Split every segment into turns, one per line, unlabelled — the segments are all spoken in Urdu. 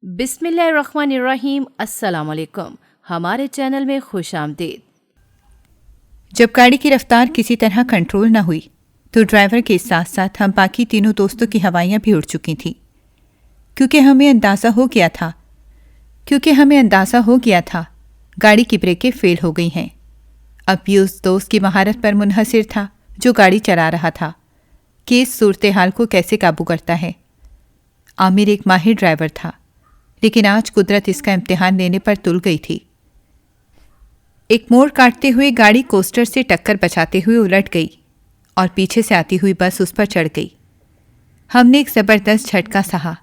بسم اللہ الرحمن الرحیم۔ السلام علیکم، ہمارے چینل میں خوش آمدید۔
جب گاڑی کی رفتار کسی طرح کنٹرول نہ ہوئی تو ڈرائیور کے ساتھ ساتھ ہم باقی تینوں دوستوں کی ہوائیاں بھی اڑ چکی تھیں، کیونکہ ہمیں اندازہ ہو گیا تھا گاڑی کی بریکیں فیل ہو گئی ہیں۔ اب یہ اس دوست کی مہارت پر منحصر تھا جو گاڑی چلا رہا تھا کہ اس صورتحال کو کیسے قابو کرتا ہے۔ عامر ایک ماہر ڈرائیور تھا، لیکن آج قدرت اس کا امتحان لینے پر تل گئی تھی۔ ایک موڑ کاٹتے ہوئے گاڑی کوسٹر سے ٹکر بچاتے ہوئے الٹ گئی اور پیچھے سے آتی ہوئی بس اس پر چڑھ گئی۔ ہم نے ایک زبردست جھٹکا سہا،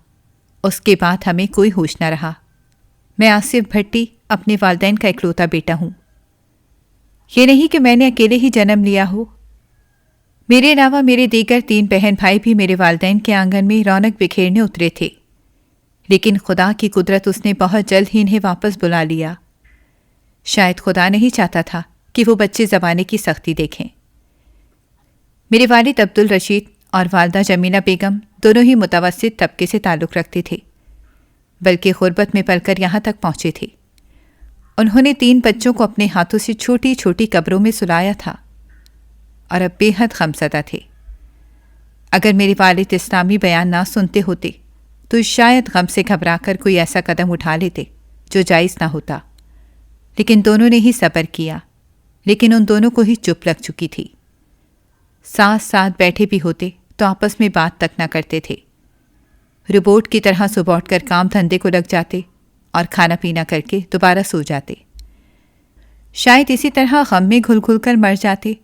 اس کے بعد ہمیں کوئی ہوش نہ رہا۔ میں آصف بھٹی اپنے والدین کا اکلوتا بیٹا ہوں۔ یہ نہیں کہ میں نے اکیلے ہی جنم لیا ہو، میرے علاوہ میرے دیگر 3 بہن بھائی بھی میرے والدین کے آنگن میں رونق بکھیرنے اترے تھے، لیکن خدا کی قدرت اس نے بہت جلد ہی انہیں واپس بلا لیا۔ شاید خدا نہیں چاہتا تھا کہ وہ بچے زمانے کی سختی دیکھیں۔ میرے والد عبدالرشید اور والدہ جمیلہ بیگم دونوں ہی متوسط طبقے سے تعلق رکھتے تھے، بلکہ غربت میں پل کر یہاں تک پہنچے تھے۔ انہوں نے 3 بچوں کو اپنے ہاتھوں سے چھوٹی چھوٹی قبروں میں سلایا تھا اور اب بے حد غمزدہ تھے۔ اگر میرے والد اسلامی بیان نہ سنتے ہوتے تو شاید غم سے گھبرا کر کوئی ایسا قدم اٹھا لیتے جو جائز نہ ہوتا، لیکن دونوں نے ہی صبر کیا، لیکن ان دونوں کو ہی چپ لگ چکی تھی۔ ساتھ بیٹھے بھی ہوتے تو آپس میں بات تک نہ کرتے تھے، روبوٹ کی طرح صبح اٹھ کر کام دھندے کو لگ جاتے اور کھانا پینا کر کے دوبارہ سو جاتے۔ شاید اسی طرح غم میں گھل گھل کر مر جاتے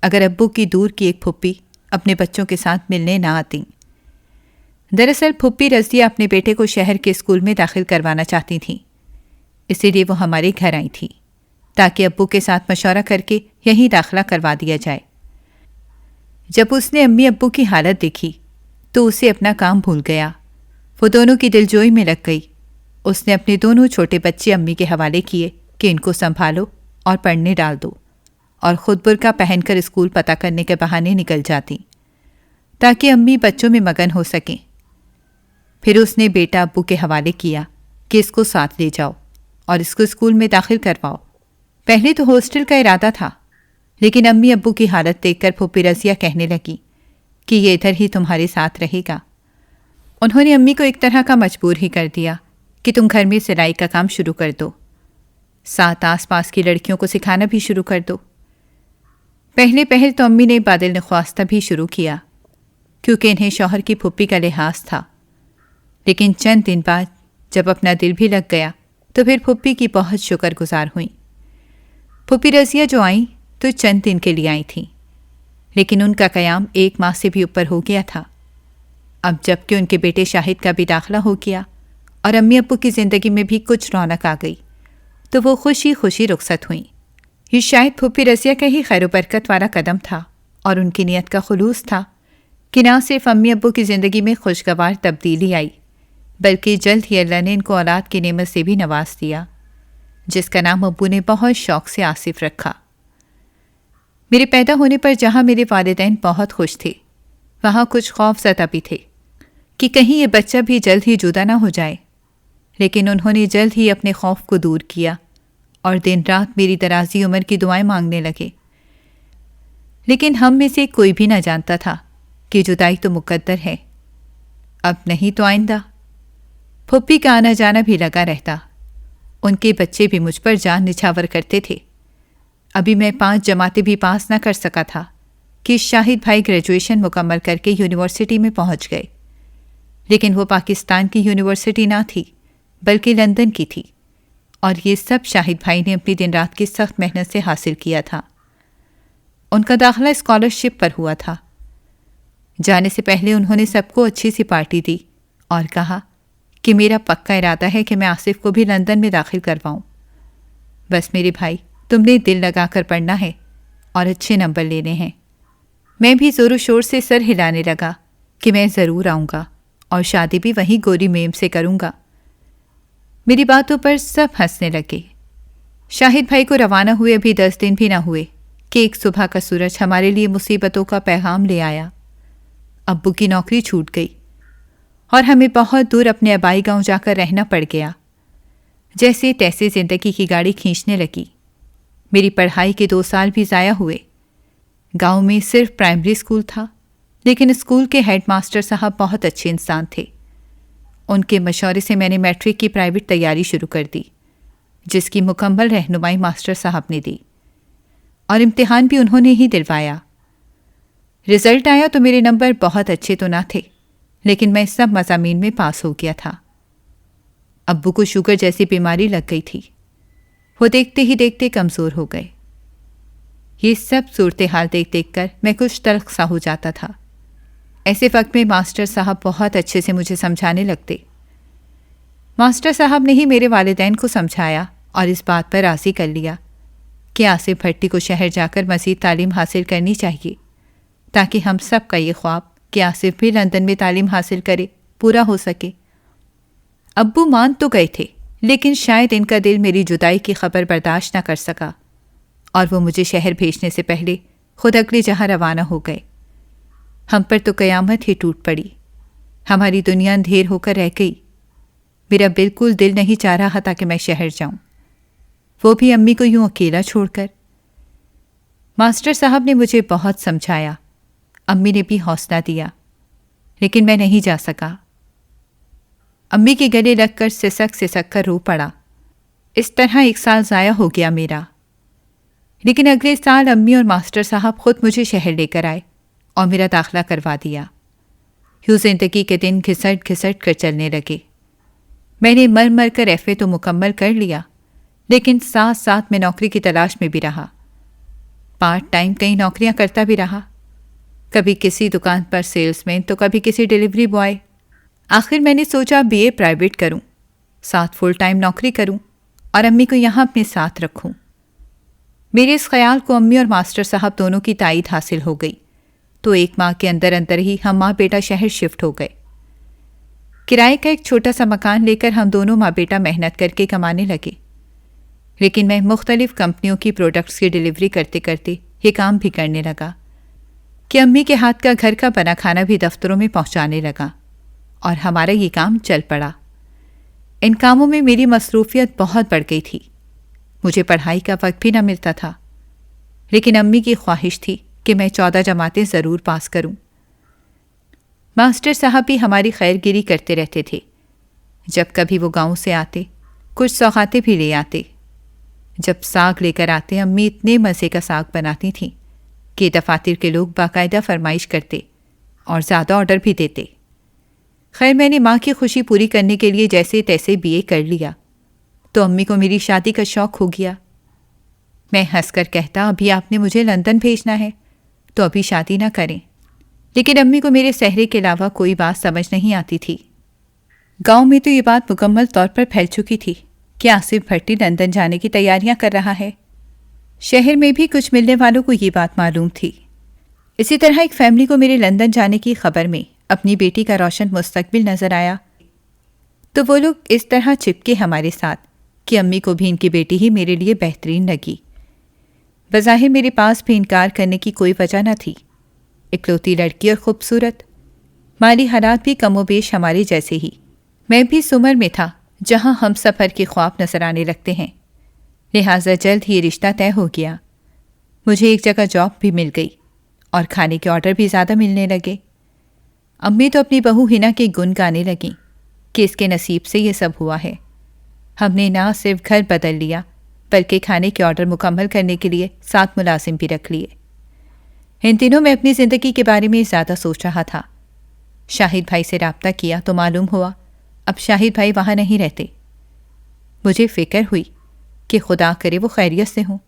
اگر ابو کی دور کی ایک پھپھی اپنے بچوں کے ساتھ ملنے نہ آتیں۔ دراصل پھپھی رضیہ اپنے بیٹے کو شہر کے اسکول میں داخل کروانا چاہتی تھیں، اسی لیے وہ ہمارے گھر آئی تھی تاکہ ابو کے ساتھ مشورہ کر کے یہیں داخلہ کروا دیا جائے۔ جب اس نے امی ابو کی حالت دیکھی تو اسے اپنا کام بھول گیا، وہ دونوں کی دلجوئی میں لگ گئی۔ اس نے اپنے دونوں چھوٹے بچے امی کے حوالے کیے کہ ان کو سنبھالو اور پڑھنے ڈال دو، اور خود برقع پہن کر اسکول پتہ کرنے کے بہانے نکل جاتی تاکہ امی بچوں میں مگن ہو سکیں۔ پھر اس نے بیٹا ابو کے حوالے کیا کہ اس کو ساتھ لے جاؤ اور اس کو اسکول میں داخل کرواؤ۔ پہلے تو ہاسٹل کا ارادہ تھا، لیکن امی ابو کی حالت دیکھ کر پھپھی رضیہ کہنے لگی کہ یہ ادھر ہی تمہارے ساتھ رہے گا۔ انہوں نے امی کو ایک طرح کا مجبور ہی کر دیا کہ تم گھر میں سلائی کا کام شروع کر دو، ساتھ آس پاس کی لڑکیوں کو سکھانا بھی شروع کر دو۔ پہل تو امی نے بادل نخواستہ بھی شروع کیا، کیونکہ انہیں شوہر کی پھپھی کا لحاظ تھا، لیکن چند دن بعد جب اپنا دل بھی لگ گیا تو پھر پھپھی کی بہت شکر گزار ہوئیں۔ پھپھی رضیہ جو آئیں تو چند دن کے لیے آئی تھیں، لیکن ان کا قیام 1 ماہ سے بھی اوپر ہو گیا تھا۔ اب جب کہ ان کے بیٹے شاہد کا بھی داخلہ ہو گیا اور امی ابو کی زندگی میں بھی کچھ رونق آ گئی تو وہ خوشی رخصت ہوئیں۔ یہ شاید پھپھی رضیہ کا ہی خیر و برکت والا قدم تھا، اور ان کی نیت کا خلوص تھا کہ نہ صرف امی ابو کی زندگی میں خوشگوار تبدیلی آئی، بلکہ جلد ہی اللہ نے ان کو اولاد کی نعمت سے بھی نواز دیا، جس کا نام ابو نے بہت شوق سے آصف رکھا۔ میرے پیدا ہونے پر جہاں میرے والدین بہت خوش تھے، وہاں کچھ خوف زدہ بھی تھے کہ کہیں یہ بچہ بھی جلد ہی جدا نہ ہو جائے، لیکن انہوں نے جلد ہی اپنے خوف کو دور کیا اور دن رات میری درازی عمر کی دعائیں مانگنے لگے۔ لیکن ہم میں سے کوئی بھی نہ جانتا تھا کہ جدائی تو مقدر ہے، اب نہیں تو آئندہ۔ پھپھی کا آنا جانا بھی لگا رہتا، ان کے بچے بھی مجھ پر جان نچھاور کرتے تھے۔ ابھی میں 5 جماعتیں بھی پاس نہ کر سکا تھا کہ شاہد بھائی گریجویشن مکمل کر کے یونیورسٹی میں پہنچ گئے، لیکن وہ پاکستان کی یونیورسٹی نہ تھی بلکہ لندن کی تھی، اور یہ سب شاہد بھائی نے اپنی دن رات کی سخت محنت سے حاصل کیا تھا۔ ان کا داخلہ اسکالرشپ پر ہوا تھا۔ جانے سے پہلے انہوں نے سب کو اچھی سی پارٹی دی اور کہا کہ میرا پکا ارادہ ہے کہ میں آصف کو بھی لندن میں داخل کرواؤں۔ بس میرے بھائی، تم نے دل لگا کر پڑھنا ہے اور اچھے نمبر لینے ہیں۔ میں بھی زور و شور سے سر ہلانے لگا کہ میں ضرور آؤں گا اور شادی بھی وہیں گوری میم سے کروں گا۔ میری باتوں پر سب ہنسنے لگے۔ شاہد بھائی کو روانہ ہوئے ابھی 10 دن بھی نہ ہوئے کہ ایک صبح کا سورج ہمارے لیے مصیبتوں کا پیغام لے آیا۔ ابو کی نوکری چھوٹ گئی اور ہمیں بہت دور اپنے آبائی گاؤں جا کر رہنا پڑ گیا۔ جیسے تیسے زندگی کی گاڑی کھینچنے لگی۔ میری پڑھائی کے 2 سال بھی ضائع ہوئے۔ گاؤں میں صرف پرائمری اسکول تھا، لیکن اسکول کے ہیڈ ماسٹر صاحب بہت اچھے انسان تھے۔ ان کے مشورے سے میں نے میٹرک کی پرائیویٹ تیاری شروع کر دی، جس کی مکمل رہنمائی ماسٹر صاحب نے دی، اور امتحان بھی انہوں نے ہی دلوایا۔ رزلٹ آیا تو میرے نمبر بہت اچھے تو نہ تھے، لیکن میں سب مضامین میں پاس ہو گیا تھا۔ ابو کو شوگر جیسی بیماری لگ گئی تھی۔ وہ دیکھتے ہی دیکھتے کمزور ہو گئے۔ یہ سب صورتحال دیکھ دیکھ کر میں کچھ تلخ سا ہو جاتا تھا۔ ایسے وقت میں ماسٹر صاحب بہت اچھے سے مجھے سمجھانے لگتے۔ ماسٹر صاحب نے ہی میرے والدین کو سمجھایا اور اس بات پر راضی کر لیا کہ آصف بھٹی کو شہر جا کر مزید تعلیم حاصل کرنی چاہیے، تاکہ ہم سب کا یہ خواب کہ آصف بھی لندن میں تعلیم حاصل کرے پورا ہو سکے۔ ابو مان تو گئے تھے، لیکن شاید ان کا دل میری جدائی کی خبر برداشت نہ کر سکا، اور وہ مجھے شہر بھیجنے سے پہلے خود اگلی جہاں روانہ ہو گئے۔ ہم پر تو قیامت ہی ٹوٹ پڑی۔ ہماری دنیا اندھیر ہو کر رہ گئی۔ میرا بالکل دل نہیں چاہ رہا تھا کہ میں شہر جاؤں، وہ بھی امی کو یوں اکیلا چھوڑ کر۔ ماسٹر صاحب نے مجھے بہت سمجھایا، امی نے بھی حوصلہ دیا، لیکن میں نہیں جا سکا۔ امی کے گلے لگ کر سسک سسک کر رو پڑا۔ اس طرح 1 سال ضائع ہو گیا میرا۔ لیکن اگلے سال امی اور ماسٹر صاحب خود مجھے شہر لے کر آئے اور میرا داخلہ کروا دیا۔ یوں زندگی کے دن گھسٹ گھسٹ کر چلنے لگے۔ میں نے مر مر کر ایف اے تو مکمل کر لیا، لیکن ساتھ ساتھ میں نوکری کی تلاش میں بھی رہا۔ پارٹ ٹائم کئی نوکریاں کرتا بھی رہا، کبھی کسی دکان پر سیلز مین تو کبھی کسی ڈیلیوری بوائے۔ آخر میں نے سوچا BA پرائیویٹ کروں، ساتھ فل ٹائم نوکری کروں اور امی کو یہاں اپنے ساتھ رکھوں۔ میرے اس خیال کو امی اور ماسٹر صاحب دونوں کی تائید حاصل ہو گئی، تو 1 ماہ کے اندر اندر ہی ہم ماں بیٹا شہر شفٹ ہو گئے۔ کرائے کا ایک چھوٹا سا مکان لے کر ہم دونوں ماں بیٹا محنت کر کے کمانے لگے۔ لیکن میں مختلف کمپنیوں کی پروڈکٹس کی ڈیلیوری کرتے کرتے یہ کام بھی کرنے لگا کہ امی کے ہاتھ کا گھر کا بنا کھانا بھی دفتروں میں پہنچانے لگا، اور ہمارا یہ کام چل پڑا۔ ان کاموں میں میری مصروفیت بہت بڑھ گئی تھی۔ مجھے پڑھائی کا وقت بھی نہ ملتا تھا، لیکن امی کی خواہش تھی کہ میں 14 جماعتیں ضرور پاس کروں۔ ماسٹر صاحب بھی ہماری خیر گیری کرتے رہتے تھے۔ جب کبھی وہ گاؤں سے آتے، کچھ سوغاتیں بھی لے آتے۔ جب ساگ لے کر آتے، امی اتنے مزے کا ساگ بناتی تھیں کہ دفاتر کے لوگ باقاعدہ فرمائش کرتے اور زیادہ آرڈر بھی دیتے۔ خیر میں نے ماں کی خوشی پوری کرنے کے لیے جیسے تیسے BA کر لیا، تو امی کو میری شادی کا شوق ہو گیا۔ میں ہنس کر کہتا، ابھی آپ نے مجھے لندن بھیجنا ہے تو ابھی شادی نہ کریں، لیکن امی کو میرے سہرے کے علاوہ کوئی بات سمجھ نہیں آتی تھی۔ گاؤں میں تو یہ بات مکمل طور پر پھیل چکی تھی کہ آصف بھٹی لندن جانے کی تیاریاں کر رہا ہے۔ شہر میں بھی کچھ ملنے والوں کو یہ بات معلوم تھی۔ اسی طرح ایک فیملی کو میرے لندن جانے کی خبر میں اپنی بیٹی کا روشن مستقبل نظر آیا، تو وہ لوگ اس طرح چپکے ہمارے ساتھ کہ امی کو بھی ان کی بیٹی ہی میرے لیے بہترین لگی۔ بظاہر میرے پاس بھی انکار کرنے کی کوئی وجہ نہ تھی۔ اکلوتی لڑکی اور خوبصورت، مالی حالات بھی کم و بیش ہمارے جیسے ہی۔ میں بھی اس عمر میں تھا جہاں ہم سفر کے خواب نظر آنے لگتے ہیں، لہٰذا جلد ہی یہ رشتہ طے ہو گیا۔ مجھے ایک جگہ جاب بھی مل گئی اور کھانے کے آرڈر بھی زیادہ ملنے لگے۔ امی تو اپنی بہو ہنا کے گن گانے لگیں کہ اس کے نصیب سے یہ سب ہوا ہے۔ ہم نے نہ صرف گھر بدل لیا، بلکہ کھانے کے آرڈر مکمل کرنے کے لیے 7 ملازم بھی رکھ لیے۔ ان دنوں میں اپنی زندگی کے بارے میں زیادہ سوچ رہا تھا۔ شاہد بھائی سے رابطہ کیا تو معلوم ہوا اب شاہد بھائی وہاں نہیں رہتے۔ مجھے فکر ہوئی کہ خدا کرے وہ خیریت سے ہوں،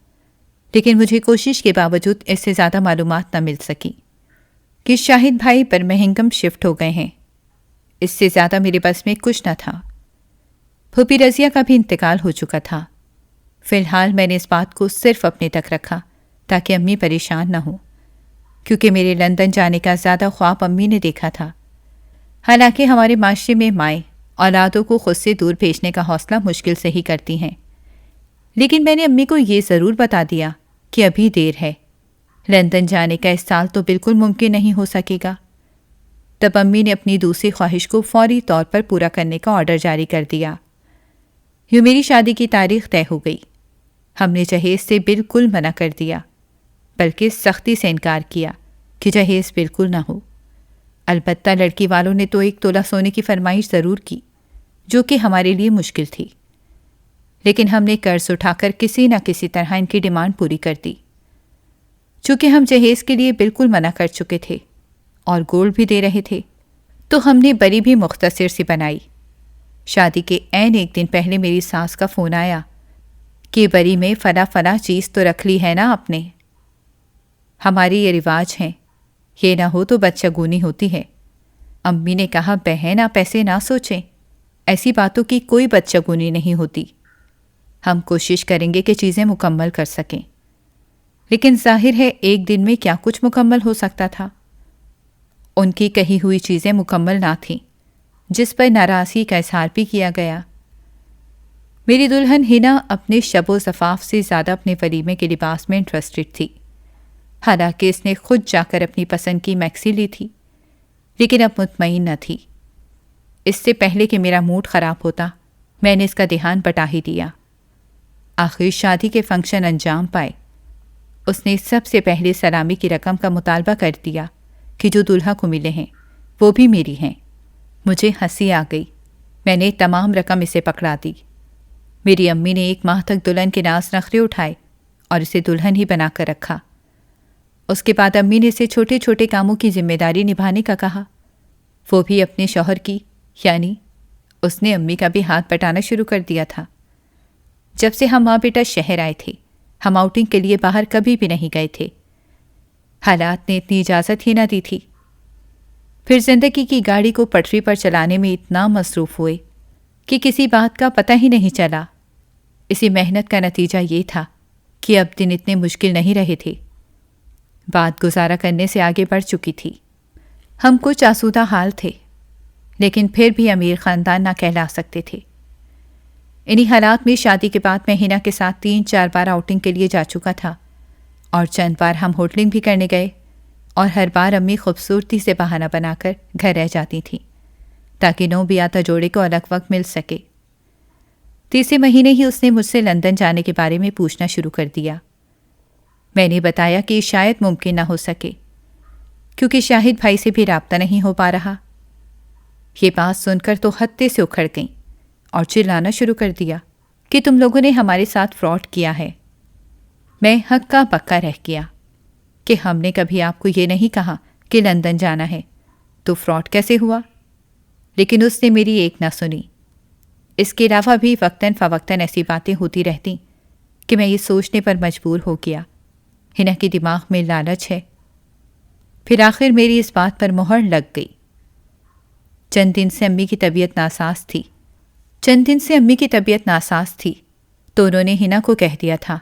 لیکن مجھے کوشش کے باوجود اس سے زیادہ معلومات نہ مل سکی کہ شاہد بھائی برمنگھم شفٹ ہو گئے ہیں۔ اس سے زیادہ میرے پاس میں کچھ نہ تھا۔ پھوپھی رضیہ کا بھی انتقال ہو چکا تھا۔ فی الحال میں نے اس بات کو صرف اپنے تک رکھا تاکہ امی پریشان نہ ہوں، کیونکہ میرے لندن جانے کا زیادہ خواب امی نے دیکھا تھا۔ حالانکہ ہمارے معاشرے میں مائیں اولادوں کو خود سے دور بھیجنے کا حوصلہ مشکل سے ہی کرتی ہیں، لیکن میں نے امی کو یہ ضرور بتا دیا کہ ابھی دیر ہے، لندن جانے کا اس سال تو بالکل ممکن نہیں ہو سکے گا۔ تب امی نے اپنی دوسری خواہش کو فوری طور پر پورا کرنے کا آرڈر جاری کر دیا۔ یوں میری شادی کی تاریخ طے ہو گئی۔ ہم نے جہیز سے بالکل منع کر دیا، بلکہ سختی سے انکار کیا کہ جہیز بالکل نہ ہو۔ البتہ لڑکی والوں نے تو 1 تولہ سونے کی فرمائش ضرور کی، جو کہ ہمارے لیے مشکل تھی، لیکن ہم نے قرض اٹھا کر کسی نہ کسی طرح ان کی ڈیمانڈ پوری کر دی۔ چونکہ ہم جہیز کے لیے بالکل منع کر چکے تھے اور گولڈ بھی دے رہے تھے، تو ہم نے بری بھی مختصر سی بنائی۔ شادی کے عین 1 دن پہلے میری ساس کا فون آیا کہ بری میں فلاں چیز تو رکھ لی ہے نا آپ نے۔ ہماری یہ رواج ہیں، یہ نہ ہو تو بچہ گونی ہوتی ہے۔ امی نے کہا بہن آپ ایسے نہ سوچیں، ایسی باتوں کی کوئی بچہ گونی نہیں ہوتی۔ ہم کوشش کریں گے کہ چیزیں مکمل کر سکیں، لیکن ظاہر ہے 1 دن میں کیا کچھ مکمل ہو سکتا تھا۔ ان کی کہی ہوئی چیزیں مکمل نہ تھیں، جس پر ناراضگی کا اظہار بھی کیا گیا۔ میری دلہن ہنا اپنے شب و زفاف سے زیادہ اپنے ولیمے کے لباس میں انٹرسٹڈ تھی، حالانکہ اس نے خود جا کر اپنی پسند کی میکسی لی تھی، لیکن اب مطمئن نہ تھی۔ اس سے پہلے کہ میرا موڈ خراب ہوتا، میں نے اس کا دھیان بٹا ہی دیا۔ آخر شادی کے فنکشن انجام پائے۔ اس نے سب سے پہلے سلامی کی رقم کا مطالبہ کر دیا کہ جو دلہا کو ملے ہیں وہ بھی میری ہیں۔ مجھے ہنسی آ گئی۔ میں نے تمام رقم اسے پکڑا دی۔ میری امی نے 1 ماہ تک دلہن کے ناز نخرے اٹھائے اور اسے دلہن ہی بنا کر رکھا۔ اس کے بعد امی نے اسے چھوٹے چھوٹے کاموں کی ذمہ داری نبھانے کا کہا، وہ بھی اپنے شوہر کی، یعنی اس نے امی کا بھی ہاتھ بٹانا شروع کر دیا تھا۔ جب سے ہم ماں بیٹا شہر آئے تھے، ہم آؤٹنگ کے لیے باہر کبھی بھی نہیں گئے تھے۔ حالات نے اتنی اجازت ہی نہ دی تھی۔ پھر زندگی کی گاڑی کو پٹری پر چلانے میں اتنا مصروف ہوئے کہ کسی بات کا پتہ ہی نہیں چلا۔ اسی محنت کا نتیجہ یہ تھا کہ اب دن اتنے مشکل نہیں رہے تھے۔ بات گزارا کرنے سے آگے بڑھ چکی تھی۔ ہم کچھ آسودہ حال تھے، لیکن پھر بھی امیر خاندان نہ کہلا سکتے تھے۔ انہی حالات میں شادی کے بعد میں ہنا کے ساتھ 3-4 بار آؤٹنگ کے لیے جا چکا تھا، اور چند بار ہم ہوٹلنگ بھی کرنے گئے، اور ہر بار امی خوبصورتی سے بہانہ بنا کر گھر رہ جاتی تھیں تاکہ نو بیاتہ جوڑے کو الگ وقت مل سکے۔ 3 مہینے ہی اس نے مجھ سے لندن جانے کے بارے میں پوچھنا شروع کر دیا۔ میں نے بتایا کہ شاید ممکن نہ ہو سکے، کیونکہ شاہد بھائی سے بھی رابطہ نہیں ہو پا رہا۔ یہ بات سن کر تو ہتے سے اکھڑ گئیں اور چلانا شروع کر دیا کہ تم لوگوں نے ہمارے ساتھ فراڈ کیا ہے۔ میں ہکا بکا رہ گیا کہ ہم نے کبھی آپ کو یہ نہیں کہا کہ لندن جانا ہے، تو فراڈ کیسے ہوا؟ لیکن اس نے میری ایک نہ سنی۔ اس کے علاوہ بھی وقتاً فوقتاً ایسی باتیں ہوتی رہتیں کہ میں یہ سوچنے پر مجبور ہو گیا ہنا کے دماغ میں لالچ ہے۔ پھر آخر میری اس بات پر مہر لگ گئی۔ چند دن سے امی کی طبیعت ناساز تھی تو انہوں نے ہنا کو کہہ دیا تھا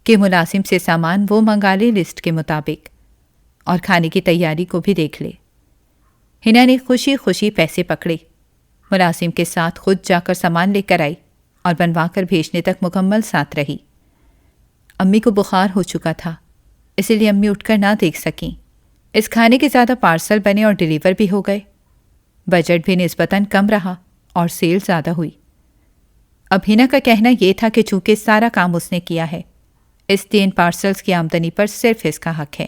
کہ ملازم سے سامان وہ منگا لے لسٹ کے مطابق، اور کھانے کی تیاری کو بھی دیکھ لے۔ ہنا نے خوشی خوشی پیسے پکڑے، ملازم کے ساتھ خود جا کر سامان لے کر آئی اور بنوا کر بھیجنے تک مکمل ساتھ رہی۔ امی کو بخار ہو چکا تھا، اسی لیے امی اٹھ کر نہ دیکھ سکیں۔ اس کھانے کے زیادہ پارسل بنے اور ڈیلیور بھی ہو گئے۔ بجٹ بھی نسبتاً کم رہا اور سیل زیادہ ہوئی۔ اب ہنا کا کہنا یہ تھا کہ چونکہ سارا کام اس نے کیا ہے، اس لیے ان پارسلز کی آمدنی پر صرف اس کا حق ہے۔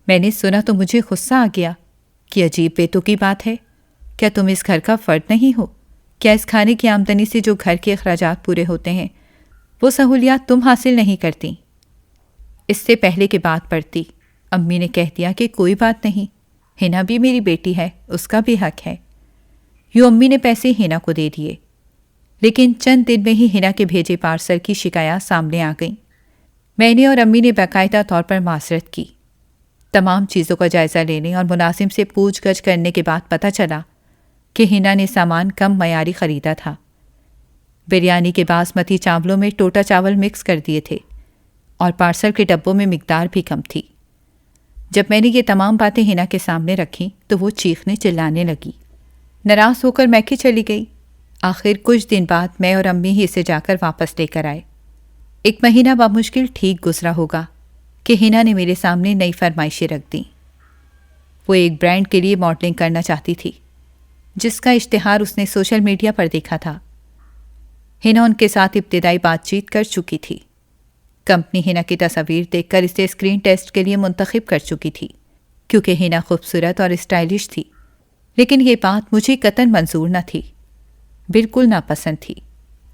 میں نے سنا تو مجھے غصہ آ گیا کہ عجیب بیتوقی بات ہے، کیا تم اس گھر کا فرد نہیں ہو؟ کیا اس کھانے کی آمدنی سے جو گھر کے اخراجات پورے ہوتے ہیں وہ سہولیات تم حاصل نہیں کرتی؟ اس سے پہلے کہ بات پڑتی، امی نے کہہ دیا کہ کوئی بات نہیں، ہنا بھی میری بیٹی ہے، اس کا بھی حق ہے۔ یوں امی نے پیسے ہنا کو دے دیے، لیکن چند دن میں ہی ہنا کے بھیجے پارسل کی شکایات سامنے آ گئیں۔ میں نے اور امی نے باقاعدہ طور پر معذرت کی۔ تمام چیزوں کا جائزہ لینے اور ملازم سے پوچھ گچھ کرنے کے بعد پتہ چلا کہ ہنا نے سامان کم معیاری خریدا تھا۔ بریانی کے باسمتی چاولوں میں ٹوٹا چاول مکس کر دیے تھے اور پارسل کے ڈبوں میں مقدار بھی کم تھی۔ جب میں نے یہ تمام باتیں ہنا کے سامنے رکھیں تو وہ چیخنے چلانے لگی۔ ناراض ہو کر میکھی چلی گئی۔ آخر کچھ دن بعد میں اور امی ہی اسے جا کر واپس لے کر آئے۔ 1 مہینہ بمشکل ٹھیک گزرا ہوگا کہ ہنا نے میرے سامنے نئی فرمائشیں رکھ دیں۔ وہ ایک برانڈ کے لیے ماڈلنگ کرنا چاہتی تھی جس کا اشتہار اس نے سوشل میڈیا پر دیکھا تھا۔ ہنا ان کے ساتھ ابتدائی بات چیت کر چکی تھی۔ کمپنی ہنا کی تصاویر دیکھ کر اسے اسکرین ٹیسٹ کے لیے منتخب کر چکی تھی کیونکہ ہنا خوبصورت اور اسٹائلش تھی، لیکن یہ بات مجھے قطعاً منظور نہ تھی، بالکل ناپسند تھی۔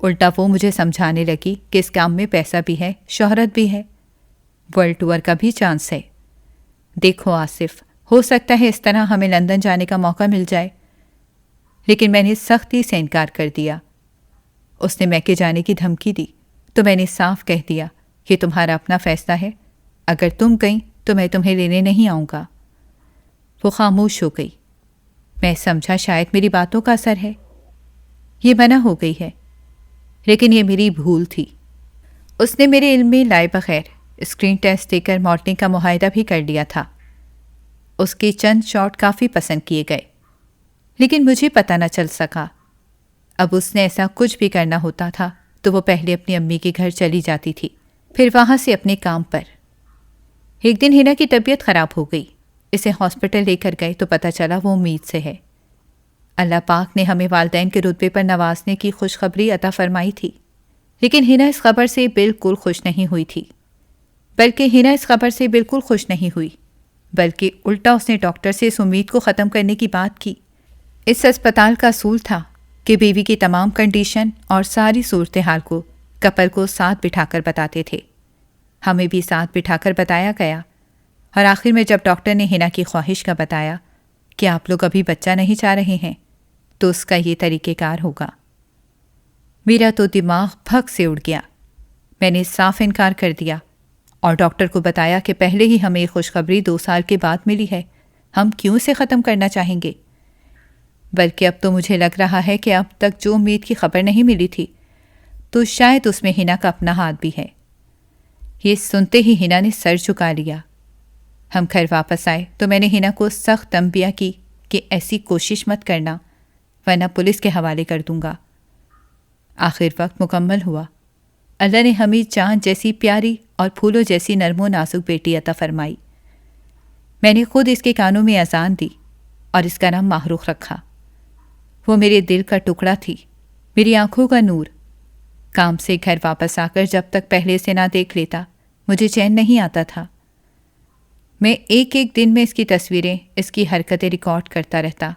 الٹا وہ مجھے سمجھانے لگی کہ اس کام میں پیسہ بھی ہے، شہرت بھی ہے، ورلڈ ٹور کا بھی چانس ہے۔ دیکھو آصف، ہو سکتا ہے اس طرح ہمیں لندن جانے کا موقع مل جائے، لیکن میں نے سختی سے انکار کر دیا۔ اس نے میکے جانے کی دھمکی دی تو میں نے صاف کہہ دیا کہ تمہارا اپنا فیصلہ ہے، اگر تم گئیں تو میں تمہیں لینے نہیں آؤں گا۔ وہ خاموش ہو گئی۔ میں سمجھا شاید میری باتوں کا اثر ہے، یہ منع ہو گئی ہے، لیکن یہ میری بھول تھی۔ اس نے میرے علم میں لائے بغیر اسکرین ٹیسٹ دے کر ماڈلنگ کا معاہدہ بھی کر لیا تھا۔ اس کے چند شاٹ کافی پسند کیے گئے، لیکن مجھے پتہ نہ چل سکا۔ اب اس نے ایسا کچھ بھی کرنا ہوتا تھا تو وہ پہلے اپنی امی کے گھر چلی جاتی تھی، پھر وہاں سے اپنے کام پر۔ ایک دن ہنا کی طبیعت خراب ہو گئی، اسے ہاسپٹل لے کر گئے تو پتہ چلا وہ امید سے ہے۔ اللہ پاک نے ہمیں والدین کے رتبے پر نوازنے کی خوشخبری عطا فرمائی تھی، لیکن ہنا اس خبر سے بالکل خوش نہیں ہوئی تھی، بلکہ الٹا اس نے ڈاکٹر سے اس امید کو ختم کرنے کی بات کی۔ اس اسپتال کا اصول تھا کہ بیوی کی تمام کنڈیشن اور ساری صورتحال کو کپل کو ساتھ بٹھا کر بتاتے تھے۔ ہمیں بھی ساتھ بٹھا کر بتایا گیا، اور آخر میں جب ڈاکٹر نے ہنا کی خواہش کا بتایا کہ آپ لوگ ابھی بچہ نہیں چاہ رہے ہیں تو اس کا یہ طریقہ کار ہوگا، میرا تو دماغ بھگ سے اڑ گیا۔ میں نے صاف انکار کر دیا اور ڈاکٹر کو بتایا کہ پہلے ہی ہمیں یہ خوشخبری 2 سال کے بعد ملی ہے، ہم کیوں اسے ختم کرنا چاہیں گے؟ بلکہ اب تو مجھے لگ رہا ہے کہ اب تک جو امید کی خبر نہیں ملی تھی تو شاید اس میں ہنا کا اپنا ہاتھ بھی ہے۔ یہ سنتے ہی ہنا نے سر جھکا لیا۔ ہم گھر واپس آئے تو میں نے ہنا کو سخت تنبیہ کی کہ ایسی کوشش مت کرنا ورنہ پولیس کے حوالے کر دوں گا۔ آخر وقت مکمل ہوا۔ اللہ نے ہمیں چاند جیسی پیاری اور پھولوں جیسی نرم و نازک بیٹی عطا فرمائی۔ میں نے خود اس کے کانوں میں اذان دی اور اس کا نام ماہروخ رکھا۔ وہ میرے دل کا ٹکڑا تھی، میری آنکھوں کا نور۔ کام سے گھر واپس آ کر جب تک پہلے سے نہ دیکھ لیتا مجھے چین نہیں آتا تھا۔ میں ایک ایک دن میں اس کی تصویریں، اس کی حرکتیں ریکارڈ کرتا رہتا۔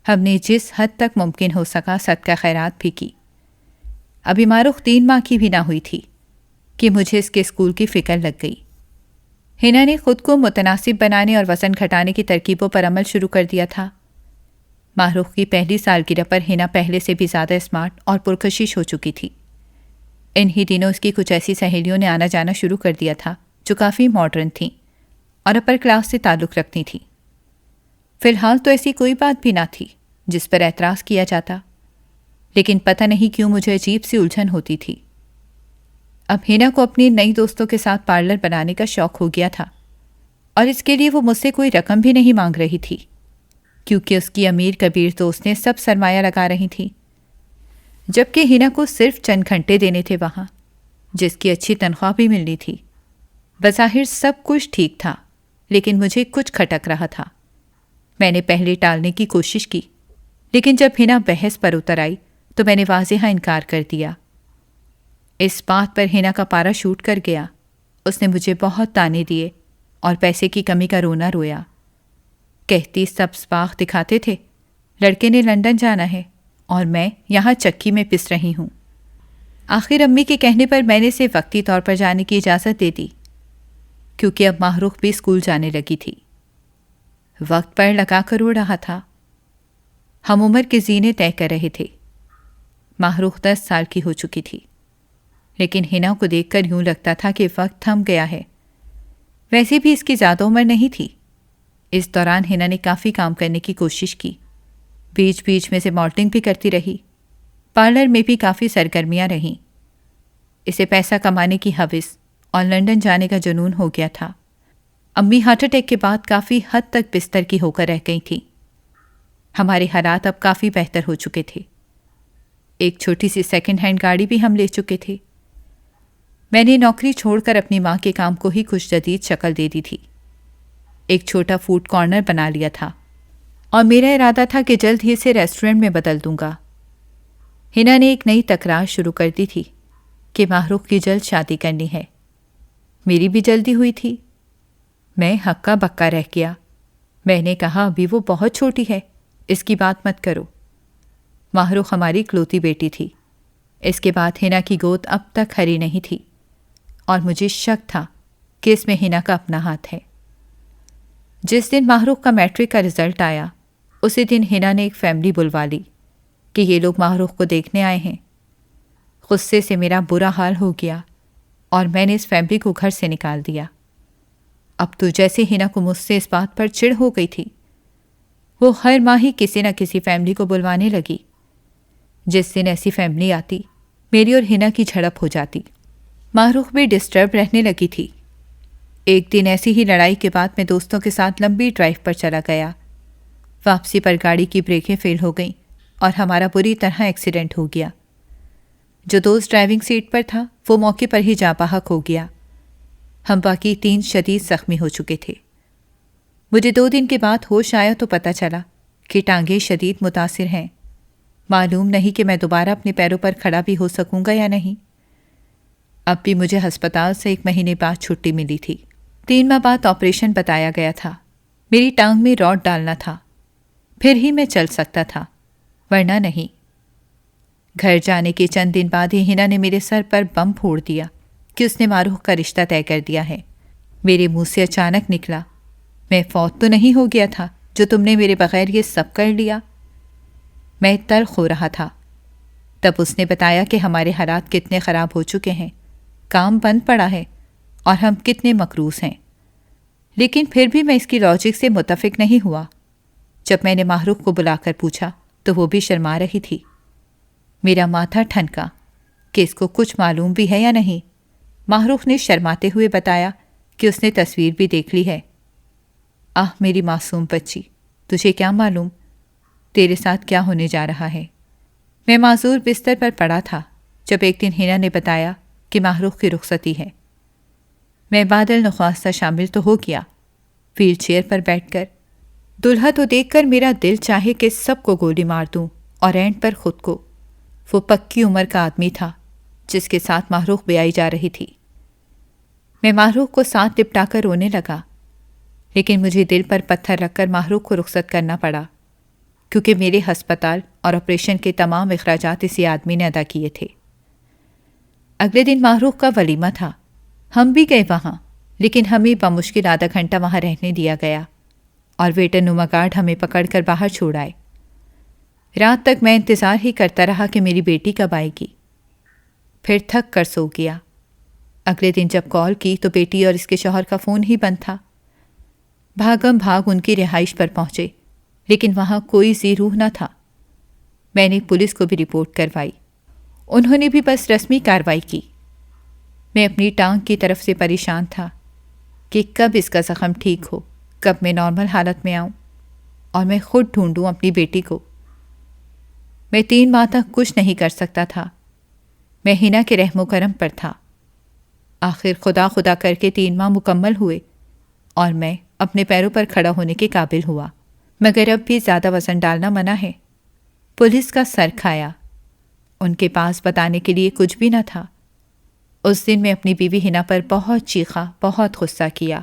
ہم نے جس حد تک ممکن ہو سکا صدقہ خیرات بھی کی۔ ابھی ماروخ 3 ماہ کی بھی نہ ہوئی تھی کہ مجھے اس کے اسکول کی فکر لگ گئی۔ ہنا نے خود کو متناسب بنانے اور وزن گھٹانے کی ترکیبوں پر عمل شروع کر دیا تھا۔ ماہروخ کی پہلی سالگرہ پر ہنا پہلے سے بھی زیادہ اسمارٹ اور پرکشش ہو چکی تھی۔ انہی دنوں اس کی کچھ ایسی سہیلیوں نے آنا جانا شروع کر دیا تھا جو کافی ماڈرن تھیں اور اپر کلاس سے تعلق رکھتی تھیں۔ فی الحال تو ایسی کوئی بات بھی نہ تھی جس پر اعتراض کیا جاتا، لیکن پتہ نہیں کیوں مجھے عجیب سی الجھن ہوتی تھی۔ اب ہنا کو اپنی نئی دوستوں کے ساتھ پارلر بنانے کا شوق ہو گیا تھا، اور اس کے لیے وہ مجھ سے کوئی رقم بھی نہیں مانگ رہی تھی، کیونکہ اس کی امیر کبیر دوست نے سب سرمایہ لگا رہی تھی، جبکہ ہنا کو صرف چند گھنٹے دینے تھے وہاں، جس کی اچھی تنخواہ بھی ملنی تھی۔ بظاہر سب کچھ ٹھیک تھا، لیکن مجھے کچھ کھٹک رہا تھا۔ میں نے پہلے ٹالنے کی کوشش کی، لیکن جب ہنا بحث پر اتر آئی تو میں نے واضح انکار کر دیا۔ اس بات پر ہنا کا پارا شوٹ کر گیا۔ اس نے مجھے بہت تانے دیے اور پیسے کی کمی کا رونا رویا۔ کہتی سبز باغ دکھاتے تھے، لڑکے نے لندن جانا ہے اور میں یہاں چکی میں پس رہی ہوں۔ آخر امی کے کہنے پر میں نے اسے وقتی طور پر جانے کی اجازت دے دی، کیونکہ اب ماہروخ بھی اسکول جانے لگی تھی۔ وقت پر لگا کر اڑ رہا تھا۔ ہم عمر کے زینے طے کر رہے تھے۔ ماہروخ 10 سال کی ہو چکی تھی، لیکن ہنا کو دیکھ کر یوں لگتا تھا کہ وقت تھم گیا ہے۔ ویسے بھی اس کی زیادہ عمر نہیں تھی۔ اس دوران ہنا نے کافی کام کرنے کی کوشش کی، بیچ بیچ میں سے ماڈلنگ بھی کرتی رہی، پارلر میں بھی کافی سرگرمیاں رہیں۔ اسے پیسہ کمانے کی ہوس اور لندن جانے کا جنون ہو گیا تھا۔ امی ہارٹ اٹیک کے بعد کافی حد تک بستر کی ہو کر رہ گئی تھیں۔ ہمارے حالات اب کافی بہتر ہو چکے تھے۔ ایک چھوٹی سی سیکنڈ ہینڈ گاڑی بھی ہم لے چکے تھے۔ میں نے نوکری چھوڑ کر اپنی ماں کے کام کو ہی کچھ جدید شکل دے دی تھی۔ ایک چھوٹا فوڈ کارنر بنا لیا تھا اور میرا ارادہ تھا کہ جلد ہی اسے ریسٹورنٹ میں بدل دوں گا۔ ہنا نے ایک نئی تکرار شروع کر دی تھی کہ ماہ رخ کی جلد شادی کرنی ہے۔ میری بھی جلدی ہوئی تھی۔ میں ہکا بکا رہ گیا۔ میں نے کہا ابھی وہ بہت چھوٹی ہے، اس کی بات مت کرو۔ ماہ رخ ہماری اکلوتی بیٹی تھی۔ اس کے بعد ہنا کی گود اب تک ہری نہیں تھی اور مجھے شک تھا کہ اس میں ہنا کا اپنا ہاتھ ہے۔ جس دن ماہ رخ کا میٹرک کا رزلٹ آیا اسی دن ہنا نے ایک فیملی بلوا لی کہ یہ لوگ ماہ رخ کو دیکھنے آئے ہیں۔ غصے سے میرا برا حال ہو گیا اور میں نے اس فیملی کو گھر سے نکال دیا۔ اب تو جیسے ہنا کو مجھ سے اس بات پر چڑ ہو گئی تھی، وہ ہر ماہ ہی کسی نہ کسی فیملی کو بلوانے لگی۔ جس دن ایسی فیملی آتی میری اور ہنا کی جھڑپ ہو جاتی۔ ماہ رخ بھی ڈسٹرب رہنے لگی تھی۔ ایک دن ایسی ہی لڑائی کے بعد میں دوستوں کے ساتھ لمبی ڈرائیو پر چلا گیا۔ واپسی پر گاڑی کی بریکیں فیل ہو گئیں اور ہمارا بری طرح ایکسیڈنٹ ہو گیا۔ جو دوست ڈرائیونگ سیٹ پر تھا وہ موقع پر ہی جاں بحق ہو گیا۔ ہم باقی 3 شدید زخمی ہو چکے تھے۔ مجھے 2 دن کے بعد ہوش آیا تو پتہ چلا کہ ٹانگیں شدید متاثر ہیں۔ معلوم نہیں کہ میں دوبارہ اپنے پیروں پر کھڑا بھی ہو سکوں گا یا نہیں۔ اب بھی مجھے ہسپتال سے 1 مہینے بعد چھٹی ملی تھی۔ 3 ماہ بعد آپریشن بتایا گیا تھا۔ میری ٹانگ میں راڈ ڈالنا تھا، پھر ہی میں چل سکتا تھا، ورنہ نہیں۔ گھر جانے کے چند دن بعد ہی ہنا نے میرے سر پر بم پھوڑ دیا کہ اس نے ماہ رخ کا رشتہ طے کر دیا ہے۔ میرے منہ سے اچانک نکلا، میں فوت تو نہیں ہو گیا تھا جو تم نے میرے بغیر یہ سب کر لیا؟ میں تلخ ہو رہا تھا۔ تب اس نے بتایا کہ ہمارے حالات کتنے خراب ہو چکے ہیں، کام بند پڑا ہے اور ہم کتنے مقروض ہیں۔ لیکن پھر بھی میں اس کی لاجک سے متفق نہیں ہوا۔ جب میں نے ماہ رخ کو بلا کر پوچھا تو وہ بھی شرما رہی تھی۔ میرا ماتھا ٹھنکا کہ اس کو کچھ معلوم بھی ہے یا نہیں۔ ماہ رخ نے شرماتے ہوئے بتایا کہ اس نے تصویر بھی دیکھ لی ہے۔ آہ میری معصوم بچی، تجھے کیا معلوم تیرے ساتھ کیا ہونے جا رہا ہے؟ میں معذور بستر پر پڑا تھا جب ایک دن ہنا نے بتایا کہ ماہ رخ کی رخصتی ہے۔ میں بادل نخواستہ شامل تو ہو گیا، ویل چیئر پر بیٹھ کر دلہا تو دیکھ کر میرا دل چاہے کہ سب کو گولی مار دوں اور اینڈ پر خود کو۔ وہ پکی عمر کا آدمی تھا جس کے ساتھ ماہ رخ بیائی جا رہی تھی۔ میں ماہ رخ کو ساتھ لپٹا کر رونے لگا، لیکن مجھے دل پر پتھر رکھ کر ماہ رخ کو رخصت کرنا پڑا کیونکہ میرے ہسپتال اور آپریشن کے تمام اخراجات اسی آدمی نے ادا کیے تھے۔ اگلے دن ماہ رخ کا ولیمہ تھا۔ ہم بھی گئے وہاں، لیکن ہمیں بمشکل آدھا گھنٹہ وہاں رہنے دیا گیا اور ویٹر نما گارڈ ہمیں پکڑ کر باہر چھوڑ آئے۔ رات تک میں انتظار ہی کرتا رہا کہ میری بیٹی کب آئے گی، پھر تھک کر سو گیا۔ اگلے دن جب کال کی تو بیٹی اور اس کے شوہر کا فون ہی بند تھا۔ بھاگم بھاگ ان کی رہائش پر پہنچے، لیکن وہاں کوئی ذی روح نہ تھا۔ میں نے پولیس کو بھی رپورٹ کروائی، انہوں نے بھی بس رسمی کارروائی کی۔ میں اپنی ٹانگ کی طرف سے پریشان تھا کہ کب اس کا زخم ٹھیک ہو، کب میں نارمل حالت میں آؤں اور میں خود ڈھونڈوں اپنی بیٹی کو۔ میں 3 ماہ تک کچھ نہیں کر سکتا تھا۔ میں ہنا کے رحم و کرم پر تھا۔ آخر خدا خدا کر کے 3 ماہ مکمل ہوئے اور میں اپنے پیروں پر کھڑا ہونے کے قابل ہوا، مگر اب بھی زیادہ وزن ڈالنا منع ہے۔ پولیس کا سر کھایا، ان کے پاس بتانے کے لیے کچھ بھی نہ تھا۔ اس دن میں اپنی بیوی ہنا پر بہت چیخا، بہت غصہ کیا۔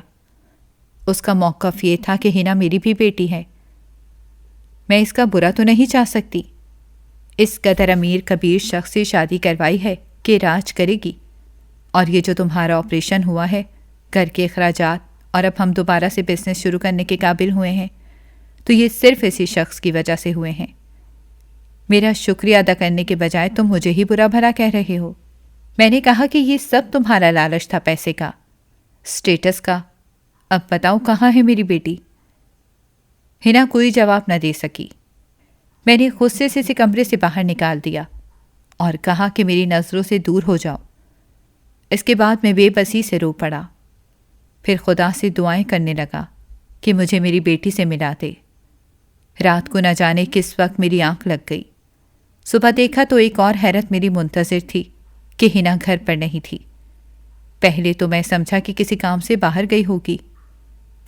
اس کا موقف یہ تھا کہ ہنا میری بھی بیٹی ہے، میں اس کا برا تو نہیں چاہ سکتی۔ اس قدر امیر کبیر شخص سے شادی کروائی ہے کہ راج کرے گی، اور یہ جو تمہارا آپریشن ہوا ہے، گھر کے اخراجات، اور اب ہم دوبارہ سے بزنس شروع کرنے کے قابل ہوئے ہیں تو یہ صرف اسی شخص کی وجہ سے ہوئے ہیں۔ میرا شکریہ ادا کرنے کے بجائے تم مجھے ہی برا بھلا کہہ رہے ہو۔ میں نے کہا کہ یہ سب تمہارا لالچ تھا، پیسے کا، سٹیٹس کا۔ اب بتاؤ کہاں ہے میری بیٹی؟ ہنا کوئی جواب نہ دے سکی۔ میں نے غصے سے اسے کمرے سے باہر نکال دیا اور کہا کہ میری نظروں سے دور ہو جاؤ۔ اس کے بعد میں بے بسی سے رو پڑا، پھر خدا سے دعائیں کرنے لگا کہ مجھے میری بیٹی سے ملا دے۔ رات کو نہ جانے کس وقت میری آنکھ لگ گئی۔ صبح دیکھا تو ایک اور حیرت میری منتظر تھی کہ ہنا گھر پر نہیں تھی۔ پہلے تو میں سمجھا کہ کسی کام سے باہر گئی ہوگی۔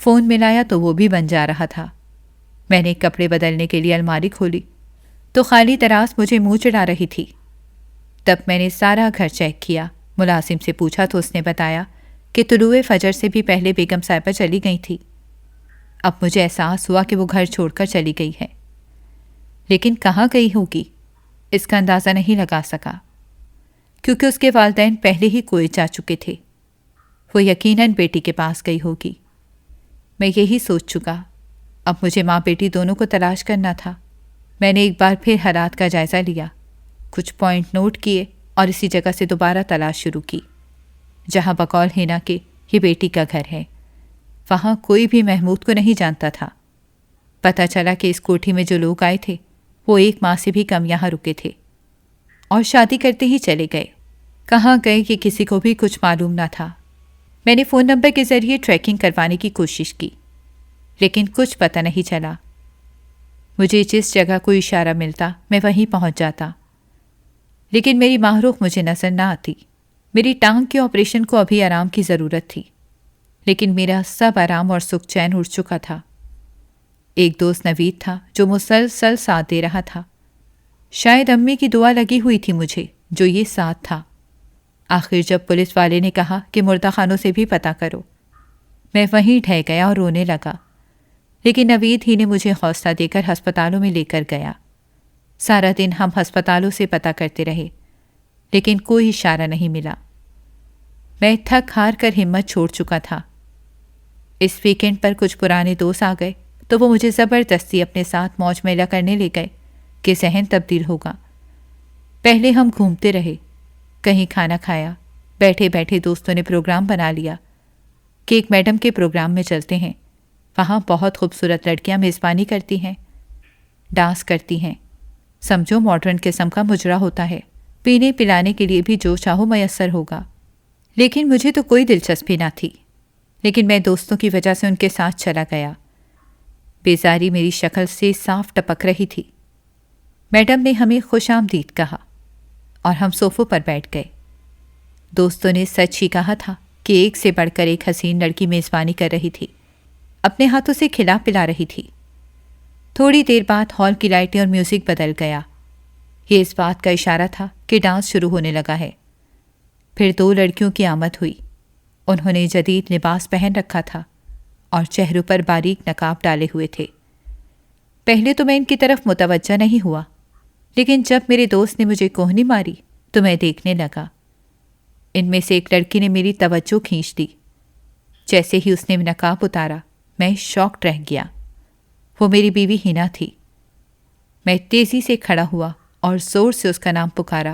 فون ملایا تو وہ بھی بند جا رہا تھا۔ میں نے کپڑے بدلنے کے لیے الماری کھولی تو خالی دراز مجھے منہ چڑھا رہی تھی۔ تب میں نے سارا گھر چیک کیا، ملازم سے پوچھا تو اس نے بتایا کہ طلوع فجر سے بھی پہلے بیگم صاحبہ چلی گئی تھی۔ اب مجھے احساس ہوا کہ وہ گھر چھوڑ کر چلی گئی ہے، لیکن کہاں گئی ہوگی اس کا اندازہ نہیں لگا سکا، کیونکہ اس کے والدین پہلے ہی کوئٹہ جا چکے تھے۔ وہ یقیناً بیٹی کے پاس گئی ہوگی۔ میں یہی سوچ چکا، اب مجھے ماں بیٹی دونوں کو تلاش کرنا تھا۔ میں نے ایک بار پھر حالات کا جائزہ لیا، کچھ پوائنٹ نوٹ کیے اور اسی جگہ سے دوبارہ تلاش شروع کی جہاں بقول ہینا کے یہ بیٹی کا گھر ہے۔ وہاں کوئی بھی محمود کو نہیں جانتا تھا۔ پتہ چلا کہ اس کوٹھی میں جو لوگ آئے تھے وہ 1 ماہ سے بھی کم یہاں رکے تھے اور شادی کرتے ہی چلے گئے۔ کہاں گئے یہ کسی کو بھی کچھ معلوم نہ تھا۔ میں نے فون نمبر کے ذریعے ٹریکنگ کروانے کی کوشش کی، لیکن کچھ پتہ نہیں چلا۔ مجھے جس جگہ کوئی اشارہ ملتا میں وہیں پہنچ جاتا، لیکن میری ماہرخ مجھے نظر نہ آتی۔ میری ٹانگ کے آپریشن کو ابھی آرام کی ضرورت تھی، لیکن میرا سب آرام اور سکھ چین اڑ چکا تھا۔ ایک دوست نوید تھا جو مسلسل ساتھ دے رہا تھا۔ شاید امی کی دعا لگی ہوئی تھی مجھے جو یہ ساتھ تھا۔ آخر جب پولیس والے نے کہا کہ مردہ خانوں سے بھی پتہ کرو، میں وہیں ڈھہ گیا اور رونے لگا، لیکن نوید ہی نے مجھے حوصلہ دے کر ہسپتالوں میں لے کر گیا۔ سارا دن ہم ہسپتالوں سے پتہ کرتے رہے، لیکن کوئی اشارہ نہیں ملا۔ میں تھک ہار کر ہمت چھوڑ چکا تھا۔ اس ویکینڈ پر کچھ پرانے دوست آ گئے تو وہ مجھے زبردستی اپنے ساتھ موج میلہ کرنے لے گئے کہ ذہن تبدیل ہوگا۔ پہلے ہم گھومتے رہے، کہیں کھانا کھایا، بیٹھے بیٹھے دوستوں نے پروگرام بنا لیا کہ ایک میڈم کے پروگرام میں چلتے ہیں، وہاں بہت خوبصورت لڑکیاں میزبانی کرتی ہیں، ڈانس کرتی ہیں، سمجھو ماڈرن قسم کا مجرا ہوتا ہے، پینے پلانے کے لیے بھی جو چاہو میسر ہوگا۔ لیکن مجھے تو کوئی دلچسپی نہ تھی، لیکن میں دوستوں کی وجہ سے ان کے ساتھ چلا گیا۔ بیزاری میری شکل سے صاف ٹپک رہی تھی۔ میڈم نے ہمیں خوش آمدید کہا اور ہم صوفوں پر بیٹھ گئے۔ دوستوں نے سچ ہی کہا تھا کہ ایک سے بڑھ کر ایک حسین لڑکی میزبانی کر رہی تھی، اپنے ہاتھوں سے کھلا پلا رہی تھی۔ تھوڑی دیر بعد ہال کی لائٹیں اور میوزک بدل گیا۔ یہ اس بات کا اشارہ تھا کہ ڈانس شروع ہونے لگا ہے۔ پھر 2 لڑکیوں کی آمد ہوئی۔ انہوں نے جدید لباس پہن رکھا تھا اور چہروں پر باریک نقاب ڈالے ہوئے تھے۔ پہلے تو میں ان کی طرف متوجہ نہیں ہوا، لیکن جب میرے دوست نے مجھے کوہنی ماری تو میں دیکھنے لگا۔ ان میں سے ایک لڑکی نے میری توجہ کھینچ دی۔ جیسے ہی اس نے نقاب اتارا میں شاکڈ رہ گیا۔ وہ میری بیوی ہینا تھی۔ میں تیزی سے کھڑا ہوا اور زور سے اس کا نام پکارا۔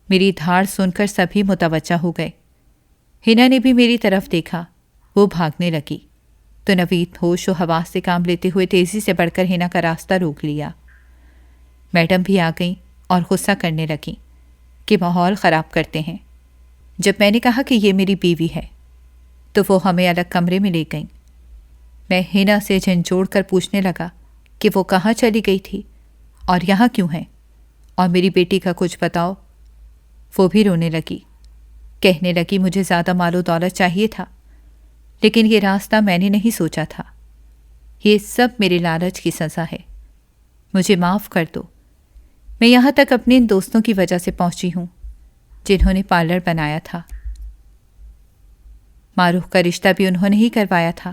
میری دھاڑ سن کر سبھی متوجہ ہو گئے۔ ہینا نے بھی میری طرف دیکھا، وہ بھاگنے لگی تو نوید ہوش و حواس سے کام لیتے ہوئے تیزی سے بڑھ کر ہینا کا راستہ روک لیا۔ میڈم بھی آ گئیں اور غصہ کرنے لگیں کہ ماحول خراب کرتے ہیں۔ جب میں نے کہا کہ یہ میری بیوی ہے تو وہ ہمیں الگ کمرے میں لے گئیں۔ میں ہینا سے جھنجھوڑ کر پوچھنے لگا کہ وہ کہاں چلی گئی تھی اور یہاں کیوں ہے، اور میری بیٹی کا کچھ بتاؤ۔ وہ بھی رونے لگی، کہنے لگی مجھے زیادہ مال و دولت چاہیے تھا، لیکن یہ راستہ میں نے نہیں سوچا تھا۔ یہ سب میرے لالچ کی سزا ہے، مجھے معاف کر دو۔ میں یہاں تک اپنے ان دوستوں کی وجہ سے پہنچی ہوں جنہوں نے پارلر بنایا تھا۔ معروف کا رشتہ بھی انہوں نے ہی کروایا تھا۔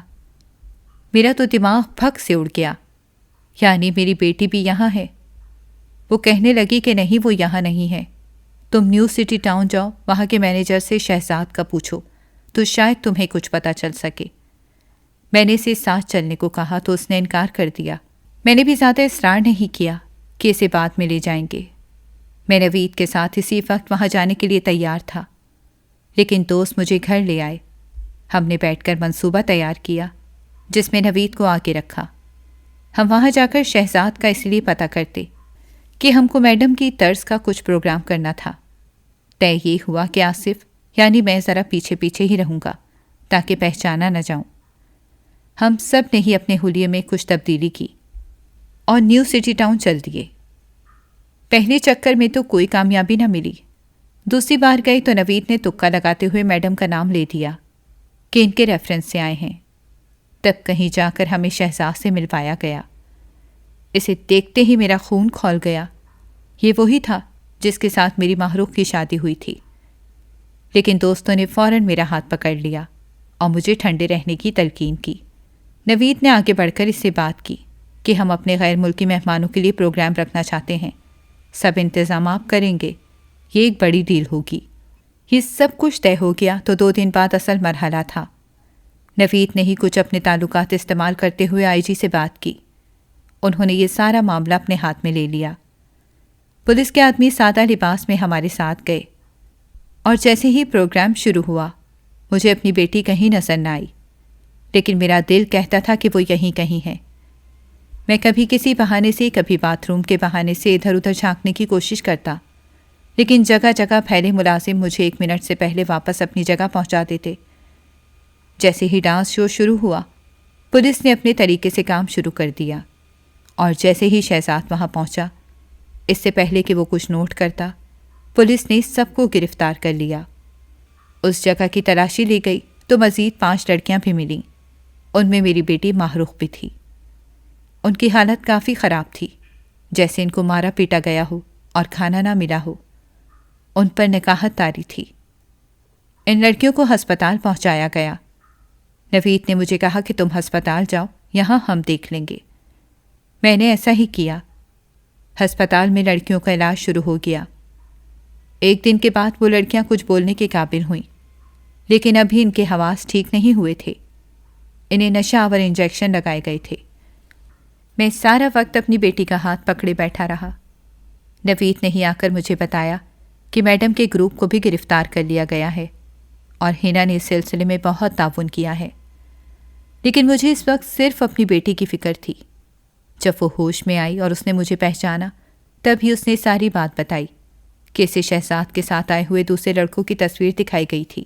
میرا تو دماغ پھک سے اڑ گیا، یعنی میری بیٹی بھی یہاں ہے۔ وہ کہنے لگی کہ نہیں، وہ یہاں نہیں ہے، تم نیو سٹی ٹاؤن جاؤ، وہاں کے مینیجر سے شہزاد کا پوچھو تو شاید تمہیں کچھ پتہ چل سکے۔ میں نے اسے ساتھ چلنے کو کہا تو اس نے انکار کر دیا۔ میں نے بھی زیادہ اصرار نہیں کیا کہ اسے بعد میں لے جائیں گے۔ میں نوید کے ساتھ اسی وقت وہاں جانے کے لیے تیار تھا، لیکن دوست مجھے گھر لے آئے۔ ہم نے بیٹھ کر منصوبہ تیار کیا جس میں نوید کو آگے رکھا۔ ہم وہاں جا کر شہزاد کا اس لیے پتہ کرتے کہ ہم کو میڈم کی طرز کا کچھ پروگرام کرنا تھا۔ طے یہ ہوا کہ آصف یعنی میں ذرا پیچھے پیچھے ہی رہوں گا تاکہ پہچانا نہ جاؤں۔ ہم سب نے ہی اپنے حلیے میں کچھ تبدیلی کی اور نیو سٹی ٹاؤن چل دیے۔ پہلے چکر میں تو کوئی کامیابی نہ ملی۔ دوسری بار گئی تو نوید نے تکا لگاتے ہوئے میڈم کا نام لے دیا کہ ان کے ریفرنس سے آئے ہیں۔ تب کہیں جا کر ہمیں شہزاد سے ملوایا گیا۔ اسے دیکھتے ہی میرا خون کھول گیا۔ یہ وہی تھا جس کے ساتھ میری محروق کی شادی ہوئی تھی۔ لیکن دوستوں نے فوراً میرا ہاتھ پکڑ لیا اور مجھے ٹھنڈے رہنے کی تلقین کی۔ نوید نے آگے بڑھ کر اس سے بات کی کہ ہم اپنے غیر ملکی مہمانوں کے لیے پروگرام رکھنا چاہتے ہیں، سب انتظام آپ کریں گے، یہ ایک بڑی ڈیل ہوگی۔ یہ سب کچھ طے ہو گیا تو 2 دن بعد اصل مرحلہ تھا۔ نوید نے ہی کچھ اپنے تعلقات استعمال کرتے ہوئے آئی جی سے بات کی۔ انہوں نے یہ سارا معاملہ اپنے ہاتھ میں لے لیا۔ پولیس کے آدمی سادہ لباس میں ہمارے ساتھ گئے اور جیسے ہی پروگرام شروع ہوا مجھے اپنی بیٹی کہیں نظر نہ آئی، لیکن میرا دل کہتا تھا کہ وہ یہیں کہیں ہے۔ میں کبھی کسی بہانے سے، کبھی باتھ روم کے بہانے سے ادھر ادھر جھانکنے کی کوشش کرتا، لیکن جگہ جگہ پھیلے ملازم مجھے 1 منٹ سے پہلے واپس اپنی جگہ پہنچا دیتے۔ جیسے ہی ڈانس شو شروع ہوا پولیس نے اپنے طریقے سے کام شروع کر دیا، اور جیسے ہی شہزاد وہاں پہنچا، اس سے پہلے کہ وہ کچھ نوٹ کرتا، پولیس نے سب کو گرفتار کر لیا۔ اس جگہ کی تلاشی لی گئی تو مزید 5 لڑکیاں بھی ملیں، ان میں میری بیٹی محروق بھی تھی۔ ان کی حالت کافی خراب تھی، جیسے ان کو مارا پیٹا گیا ہو اور کھانا نہ ملا ہو۔ ان پر نکاحت طاری تھی۔ ان لڑکیوں کو ہسپتال پہنچایا گیا۔ نوید نے مجھے کہا کہ تم ہسپتال جاؤ، یہاں ہم دیکھ لیں گے۔ میں نے ایسا ہی کیا۔ ہسپتال میں لڑکیوں کا علاج شروع ہو گیا۔ 1 دن کے بعد وہ لڑکیاں کچھ بولنے کے قابل ہوئیں، لیکن ابھی ان کے حواس ٹھیک نہیں ہوئے تھے۔ انہیں نشہ آور انجیکشن لگائے گئے تھے۔ میں سارا وقت اپنی بیٹی کا ہاتھ پکڑے بیٹھا رہا۔ نوید نے ہی آ کر مجھے بتایا کہ میڈم کے گروپ کو بھی گرفتار کر لیا گیا ہے اور ہنا نے اس سلسلے میں بہت تعاون کیا ہے۔ لیکن مجھے اس وقت صرف اپنی بیٹی کی فکر تھی۔ جب وہ ہوش میں آئی اور اس نے مجھے پہچانا، تب ہی اس نے ساری بات بتائی کہ اسے شہزاد کے ساتھ آئے ہوئے دوسرے لڑکوں کی تصویر دکھائی گئی تھی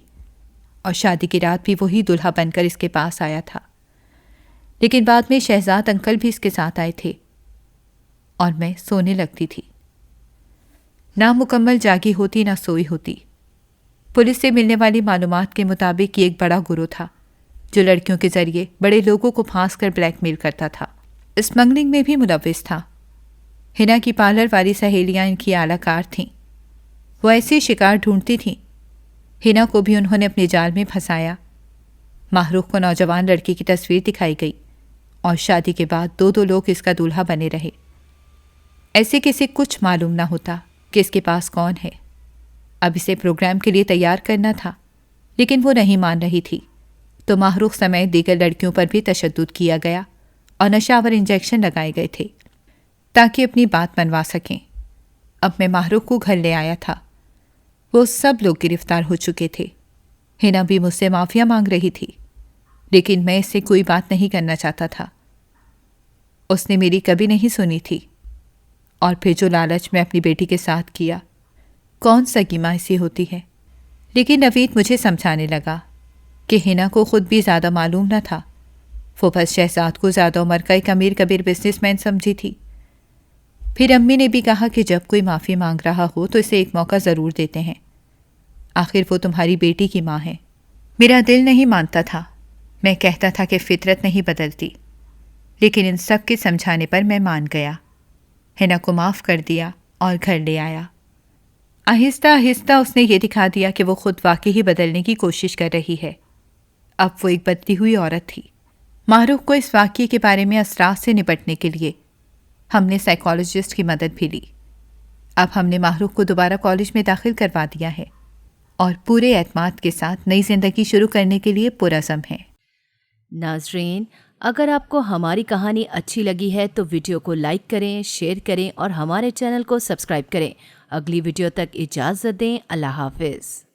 اور شادی کی رات بھی وہی دلہا بن کر اس کے پاس آیا تھا۔ لیکن بعد میں شہزاد انکل بھی اس کے ساتھ آئے تھے اور میں سونے لگتی تھی۔ نہ مکمل جاگی ہوتی نہ سوئی ہوتی۔ پولیس سے ملنے والی معلومات کے مطابق یہ ایک بڑا گروہ تھا جو لڑکیوں کے ذریعے بڑے لوگوں کو پھانس کر بلیک میل کرتا تھا۔ اسمگلنگ میں بھی ملوث تھا۔ ہنا کی پارلر والی سہیلیاں ان کی اعلیٰ کار تھیں۔ وہ ایسے شکار ڈھونڈتی تھیں۔ ہنا کو بھی انہوں نے اپنے جال میں پھنسایا۔ محروق کو نوجوان لڑکی کی تصویر دکھائی گئی اور شادی کے بعد 2 لوگ اس کا دولہا بنے رہے۔ ایسے کسی کچھ معلوم نہ ہوتا کہ اس کے پاس کون ہے۔ اب اسے پروگرام کے لیے تیار کرنا تھا، لیکن وہ نہیں مان رہی تھی، تو محروق سمیت دیگر لڑکیوں پر بھی تشدد کیا گیا اور نشہ آور انجیکشن لگائے گئے تھے تاکہ اپنی بات منوا سکیں۔ اب میں محروق کو گھر لے آیا تھا۔ وہ سب لوگ گرفتار ہو چکے تھے۔ ہنا بھی مجھ سے معافیا مانگ رہی تھی، لیکن میں اس سے کوئی بات نہیں کرنا چاہتا تھا۔ اس نے میری کبھی نہیں سنی تھی، اور پھر جو لالچ میں اپنی بیٹی کے ساتھ کیا، کون سگی ماں ایسی ہوتی ہے۔ لیکن نوید مجھے سمجھانے لگا کہ ہنا کو خود بھی زیادہ معلوم نہ تھا۔ وہ بس شہزاد کو زیادہ عمر کا ایک امیر کبیر بزنس مین سمجھی تھی۔ پھر امی نے بھی کہا کہ جب کوئی معافی مانگ رہا ہو تو اسے ایک موقع ضرور دیتے ہیں، آخر وہ تمہاری بیٹی کی ماں ہے۔ میرا دل نہیں مانتا تھا۔ میں کہتا تھا کہ فطرت نہیں بدلتی، لیکن ان سب کے سمجھانے پر میں مان گیا۔ ہنا کو معاف کر دیا اور گھر لے آیا۔ آہستہ آہستہ اس نے یہ دکھا دیا کہ وہ خود واقعی ہی بدلنے کی کوشش کر رہی ہے۔ اب وہ ایک بدلی ہوئی عورت تھی۔ محروق کو اس واقعے کے بارے میں اثرات سے نپٹنے کے لیے ہم نے سائیکالوجسٹ کی مدد بھی لی۔ اب ہم نے محروق کو دوبارہ کالج میں داخل کروا دیا ہے اور پورے اعتماد کے ساتھ نئی زندگی شروع کرنے کے لیے پرعزم ہیں۔
ناظرین، اگر آپ کو ہماری کہانی اچھی لگی ہے تو ویڈیو کو لائک کریں، شیئر کریں اور ہمارے چینل کو سبسکرائب کریں۔ اگلی ویڈیو تک اجازت دیں۔ اللہ حافظ۔